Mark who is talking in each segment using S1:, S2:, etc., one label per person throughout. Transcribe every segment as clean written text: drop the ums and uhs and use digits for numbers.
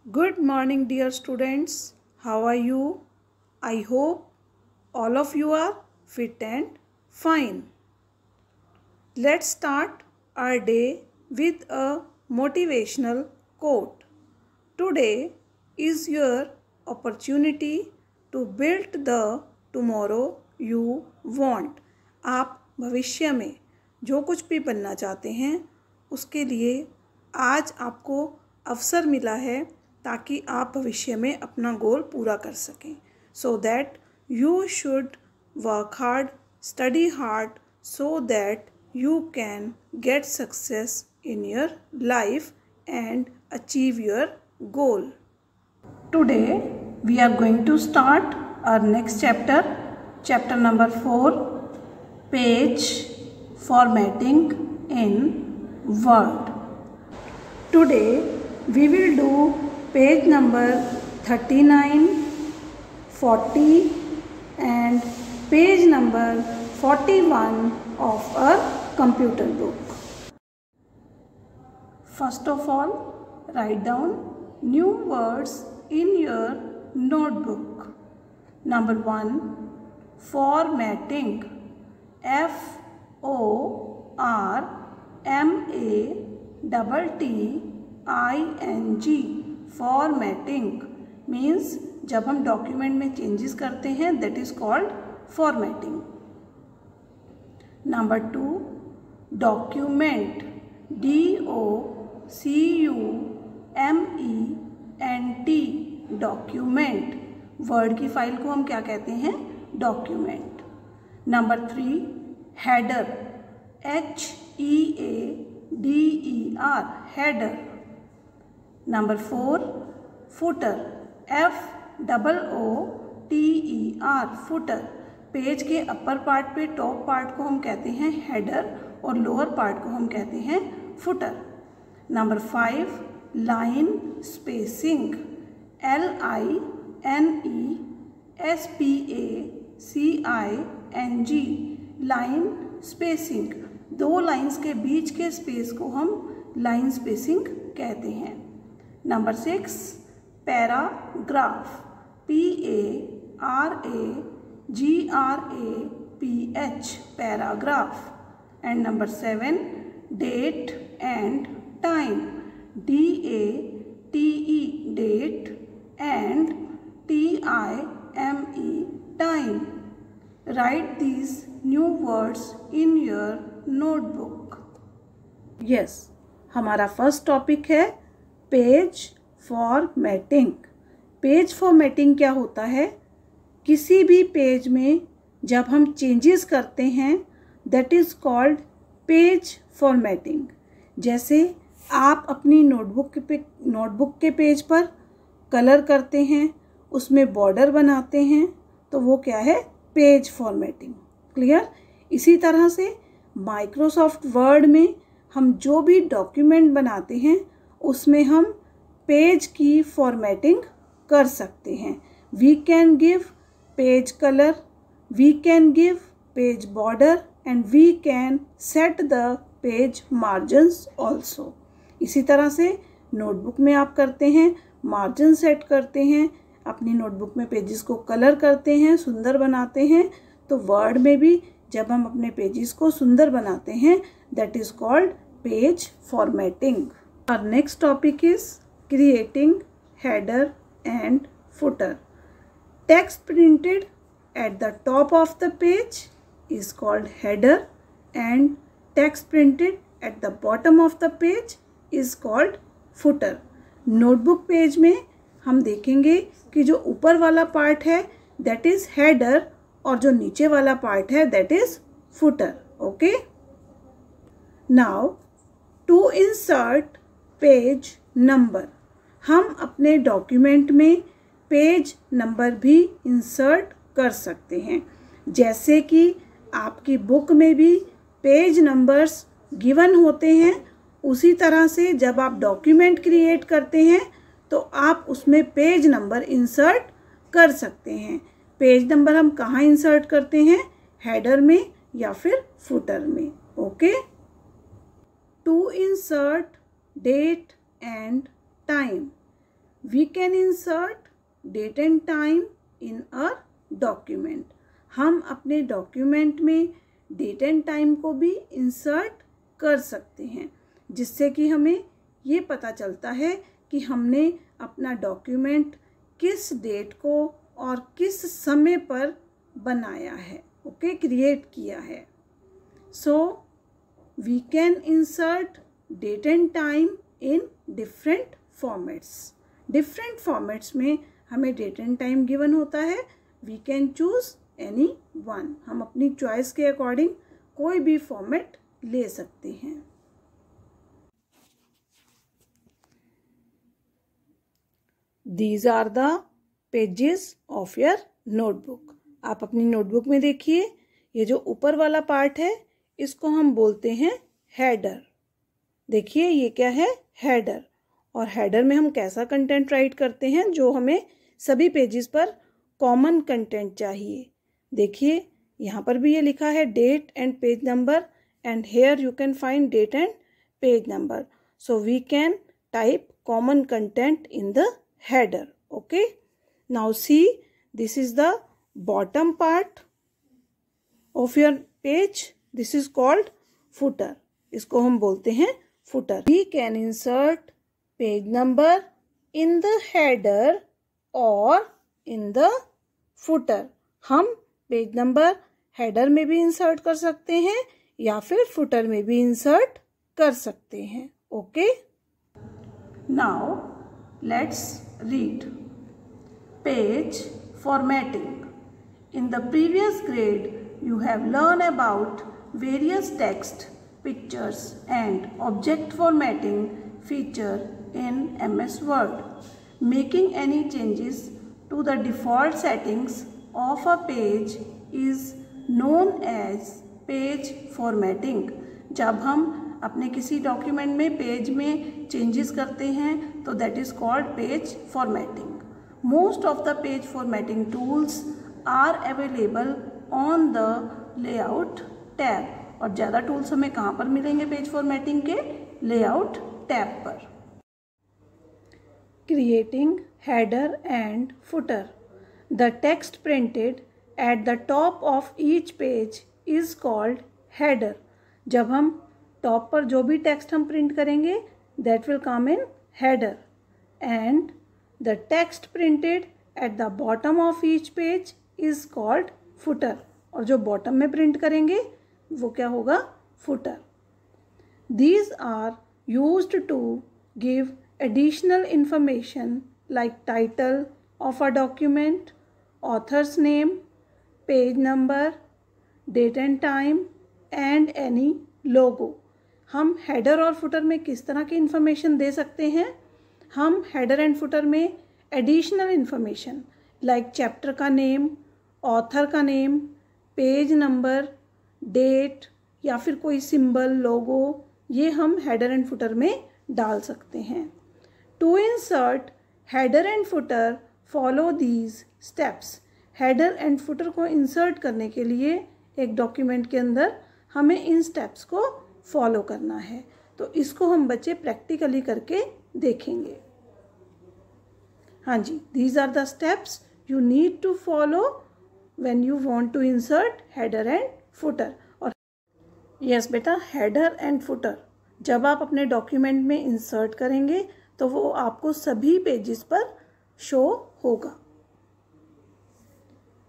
S1: Good morning, dear students. How are you? I hope all of you are fit and fine. Let's start our day with a motivational quote. Today is your opportunity to build the tomorrow you want. आप भविष्य में जो कुछ भी बनना चाहते हैं उसके लिए आज आपको अवसर मिला है ताकि आप भविष्य में अपना गोल पूरा कर सकें. So that you should work hard, study hard, so that you can get success in your life and achieve your goal. Today we are going to start our next chapter, chapter number 4, page formatting in Word. Today we will do page number 39, 40 and page number 41 of a computer book. First of all, write down new words in your notebook. Number 1, formatting. FORMATTING. Formatting means जब हम document में changes करते हैं that is called formatting. Number 2, document. DOCUMENT. Document. Word की file को हम क्या कहते हैं? Document. Number 3, header. HEADER. Header. Number 4, footer. FOOTER. Footer. Page के अपर पार्ट पे टॉप पार्ट को हम कहते हैं हेडर और लोअर पार्ट को हम कहते हैं footer. Number 5, line spacing. LINESPACING. Line spacing. दो लाइंस के बीच के स्पेस को हम लाइन स्पेसिंग कहते हैं. Number 6, paragraph. PARAGRAPH. Paragraph. And number 7, date and time. DATE. Date and TIME. Time. Right these new words in your notebook. Yes, हमारा first topic है page formatting. Page formatting क्या होता है? किसी भी पेज में जब हम चेंजेस करते हैं that is called page formatting. जैसे आप अपनी नोटबुक के पेज पर कलर करते हैं, उसमें बॉर्डर बनाते हैं, तो वो क्या है? Page formatting. क्लियर? इसी तरह से माइक्रोसॉफ्ट वर्ड में हम जो भी डॉक्यूमेंट बनाते हैं उसमें हम पेज की फॉर्मेटिंग कर सकते हैं. We can give page colour, we can give page border and we can set the page margins also. इसी तरह से नोटबुक में आप करते हैं, मार्जिन सेट करते हैं, अपनी नोटबुक में पेजेस को कलर करते हैं, सुंदर बनाते हैं. तो वर्ड में भी जब हम अपने पेजेस को सुंदर बनाते हैं that is called page formatting. Our next topic is creating header and footer. Text printed at the top of the page is called header and text printed at the bottom of the page is called footer. Notebook page में हम देखेंगे कि जो ऊपर वाला part है that is header और जो नीचे वाला पार्ट है that is footer. Okay? Now to insert page number. हम अपने डॉक्यूमेंट में पेज नंबर भी इंसर्ट कर सकते हैं. जैसे कि आपकी बुक में भी पेज नंबर्स गिवन होते हैं, उसी तरह से जब आप डॉक्यूमेंट क्रिएट करते हैं तो आप उसमें पेज नंबर इंसर्ट कर सकते हैं. पेज नंबर हम कहाँ इंसर्ट करते हैं? हेडर में या फिर फुटर में. Okay? To insert date and time. We can insert date and time in a document. हम अपने डॉक्यूमेंट में डेट एंड टाइम को भी इंसर्ट कर सकते हैं, जिससे कि हमें ये पता चलता है कि हमने अपना डॉक्यूमेंट किस डेट को और किस समय पर बनाया है, ओके, क्रिएट किया है। So we can insert date and time in different formats. Different formats में हमें डेट एंड टाइम गिवन होता है। We can choose any one. हम अपनी चॉइस के अकॉर्डिंग कोई भी फॉर्मेट ले सकते हैं। These are the pages of your notebook। आप अपनी नोटबुक में देखिए, ये जो ऊपर वाला पार्ट है इसको हम बोलते हैं हेडर। देखिए ये क्या है, हेडर। और हेडर में हम कैसा कंटेंट राइट करते हैं, जो हमें सभी पेजेस पर कॉमन कंटेंट चाहिए। देखिए यहाँ पर भी ये लिखा है date and page number, and here you can find date and page number. So we can type common content in the header, okay? Now see, this is the bottom part of your page. This is called footer। इसको हम बोलते हैं footer। We can insert page number in the header or in the footer। हम page number header में भी insert कर सकते हैं या फिर फुटर में भी इंसर्ट कर सकते हैं, okay? Now let's read page formatting। In the previous grade you have learned about various text, pictures and object formatting feature in MS Word। Making any changes to the default settings of a page is known as page formatting। जब हम अपने किसी document में page में changes करते हैं तो that is called page formatting. Most of the page formatting tools are available on the layout tab. और ज़्यादा टूल्स हमें कहाँ पर मिलेंगे पेज फॉर्मेटिंग के? लेआउट टैब पर। Creating header and footer. The text printed at the top of each page is called header. जब हम टॉप पर जो भी टेक्स्ट हम प्रिंट करेंगे that will come in header, and the text printed at the bottom of each page is called footer. और जो bottom में प्रिंट करेंगे वो क्या होगा? Footer. These are used to give additional information like title of a document, author's name, page number, date and time and any logo. हम header और footer में किस तरह की इंफॉर्मेशन दे सकते हैं? हम हेडर एंड फुटर में एडिशनल इंफॉर्मेशन लाइक चैप्टर का नेम, ऑथर का नेम, पेज नंबर, डेट या फिर कोई सिंबल, लोगो, ये हम हेडर एंड फुटर में डाल सकते हैं। To insert header and footer follow these steps. Header and footer को इंसर्ट करने के लिए एक डॉक्यूमेंट के अंदर हमें इन स्टेप्स को फॉलो करना है। तो इसको हम बच्चे प्रैक्टिकली करके देखेंगे। हाँ जी, these are the steps you need to follow when you want to insert header and footer. और यस बेटा, हेडर एंड फुटर जब आप अपने डॉक्यूमेंट में इंसर्ट करेंगे तो वो आपको सभी पेजेस पर शो होगा।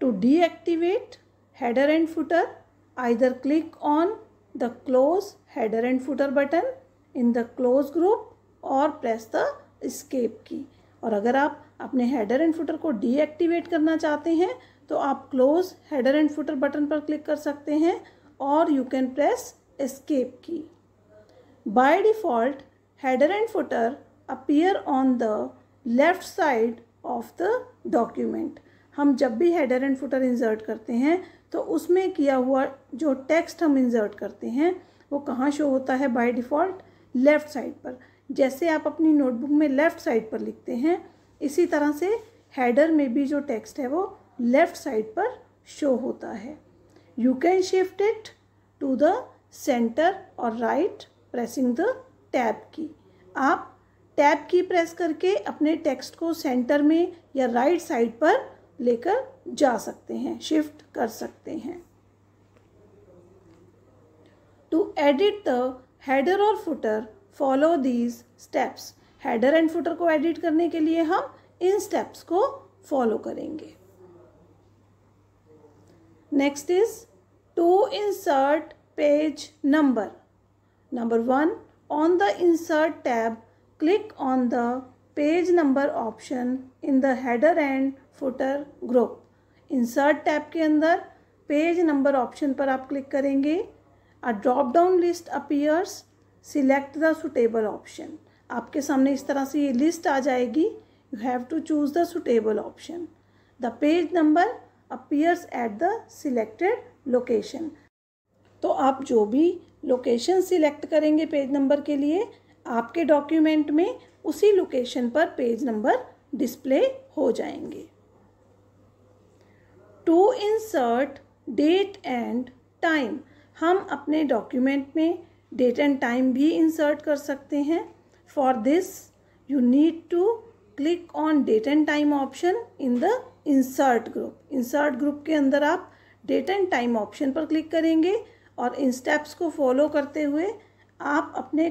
S1: To deactivate header and footer, either click on the close header and footer button in the close group or press the escape key। और अगर आप अपने हेडर एंड फुटर को डीएक्टिवेट करना चाहते हैं तो आप close header and footer button पर क्लिक कर सकते हैं और यू कैन प्रेस एस्केप की। By default header and footer appear on the left side of the document. हम जब भी हेडर एंड फुटर इंसर्ट करते हैं तो उसमें किया हुआ जो टेक्स्ट हम इंसर्ट करते हैं वो कहाँ शो होता है? बाय डिफ़ॉल्ट लेफ़्ट साइड पर। जैसे आप अपनी नोटबुक में लेफ़्ट साइड पर लिखते हैं, इसी तरह से हेडर में भी जो टेक्स्ट है वो लेफ़्ट साइड पर शो होता है। You can shift it to the centre और right pressing the tab key. आप टैब की प्रेस करके अपने टेक्स्ट को सेंटर में या राइट साइड पर लेकर जा सकते हैं, शिफ्ट कर सकते हैं। टू एडिट द हेडर और footer follow these steps. Header and footer को एडिट करने के लिए हम इन स्टेप्स को फॉलो करेंगे। Next is to insert page number. Number 1, on the insert tab click on the page number option in the header and footer group। insert tab के अंदर पेज नंबर ऑप्शन पर आप क्लिक करेंगे। a drop down list appears, select the suitable option। आपके सामने इस तरह से ये लिस्ट आ जाएगी। you have to choose the suitable option। the page number appears at the selected location। तो आप जो भी लोकेशन सिलेक्ट करेंगे पेज नंबर के लिए, आपके डॉक्यूमेंट में उसी लोकेशन पर पेज नंबर डिस्प्ले हो जाएंगे। To insert date and time. हम अपने डॉक्यूमेंट में डेट एंड टाइम भी इंसर्ट कर सकते हैं। For this you need to click on date and time option in the insert group. Insert group के अंदर आप डेट एंड टाइम ऑप्शन पर क्लिक करेंगे और इन स्टेप्स को फॉलो करते हुए आप अपने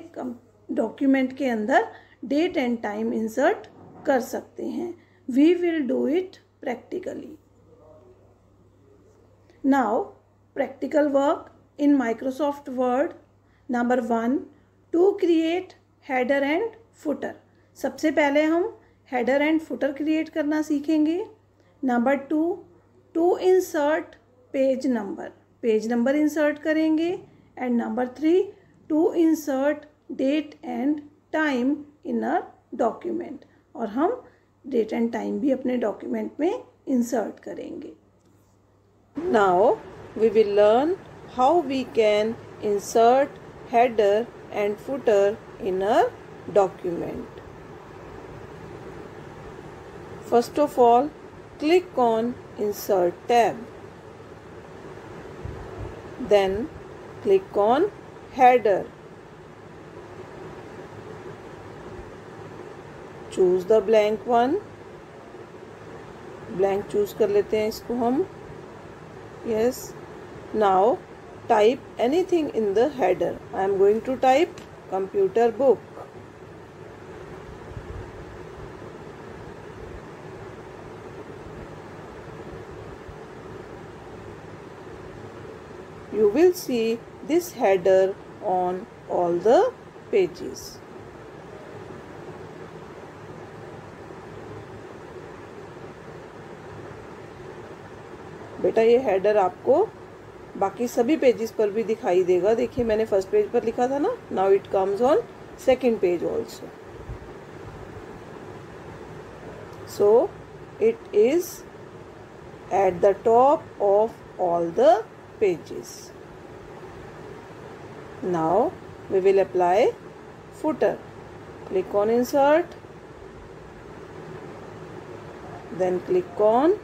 S1: डॉक्यूमेंट के अंदर डेट एंड टाइम इंसर्ट कर सकते हैं। We will do it practically. Now practical work in Microsoft Word. Number 1, to create header and footer. सबसे पहले हम हेडर एंड फुटर क्रिएट करना सीखेंगे। Number 2, to insert page number. Page number insert करेंगे। And number 3, to insert date and time in a document. और हम date and time भी अपने डॉक्यूमेंट में इंसर्ट करेंगे। Now we will learn how we can insert header and footer in a document. First of all, click on Insert tab. Then click on Header. Choose the blank one. Blank choose कर लेते हैं इसको हम. Yes. Now type anything in the header. I am going to type computer book. You will see this header on all the pages. बेटा ये header आपको बाकी सभी पेजेस पर भी दिखाई देगा। देखिए मैंने फर्स्ट पेज पर लिखा था ना, now it comes on second page also. So it is eight the top of all the pages. Now we will apply footer. Click on Insert, then click on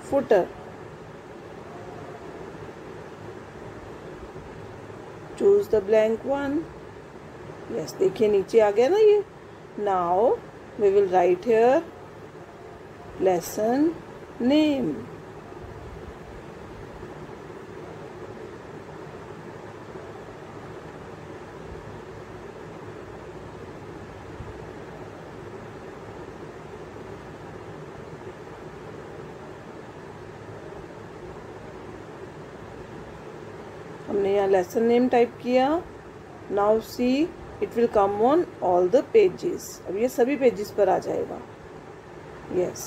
S1: Footer. Choose the blank one. Yes, देखिए नीचे आ गया ना ये। Now we will write here lesson name. हमने यहाँ lesson name type किया। Now see it will come on all the pages. अब ये सभी पेजेस पर आ जाएगा। यस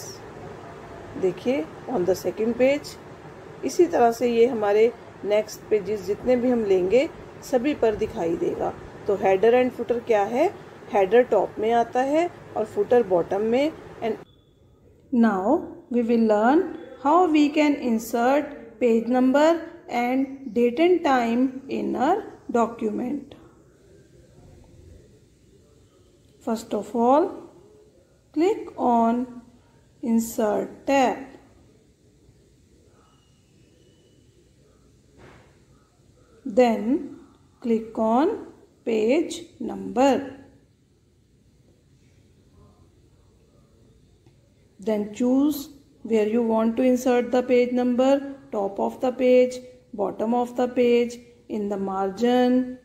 S1: देखिए ऑन द सेकेंड पेज। इसी तरह से ये हमारे नेक्स्ट पेजेस जितने भी हम लेंगे सभी पर दिखाई देगा। तो हेडर एंड फुटर क्या है? हेडर टॉप में आता है और फुटर बॉटम में। And now we will learn how we can insert page number and date and time in our document. First of all, click on Insert tab. Then click on Page number. Then choose where you want to insert the page number, top of the page, bottom of the page, in the margin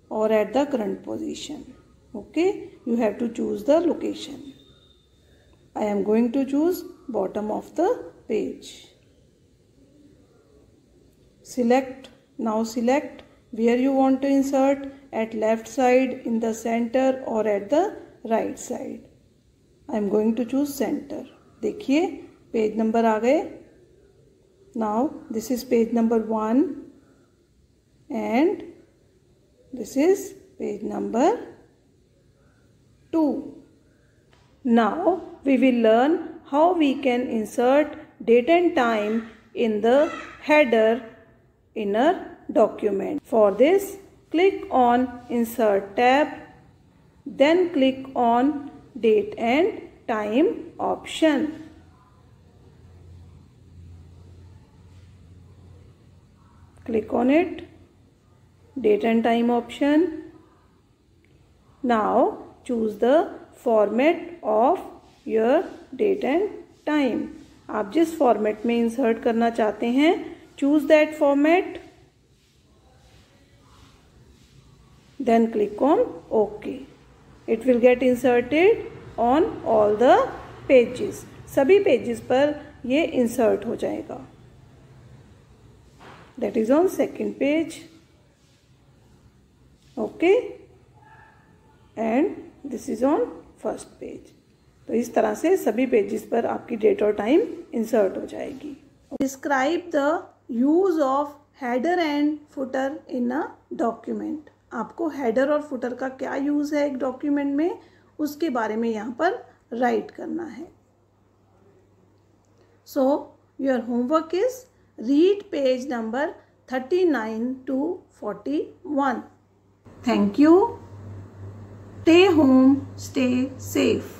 S1: or at the current position. Okay, you have to choose the location. I am going to choose bottom of the page. Now select where you want to insert, at left side, in the center or at the right side. I am going to choose center. देखिए page number आ गए. Now this is page number 1 and this is page number 2. Now we will learn how we can insert date and time in the header in a document. For this, click on Insert tab, then click on Date and Time option. Click on it, Date and Time option. Now choose the format of your date and time. आप जिस format में insert करना चाहते हैं, choose that format. Then click on OK. It will get inserted on all the pages. सभी pages पर ये insert हो जाएगा. That is on second page. Okay. And this is on first page. तो इस तरह से सभी पेजेस पर आपकी डेट और टाइम इंसर्ट हो जाएगी. Describe the use of header and footer in a document. आपको हेडर और फुटर का क्या यूज़ है एक डॉक्यूमेंट में, उसके बारे में यहाँ पर राइट करना है. So your homework is read page number 39 to 41. Thank you. Stay home, stay safe.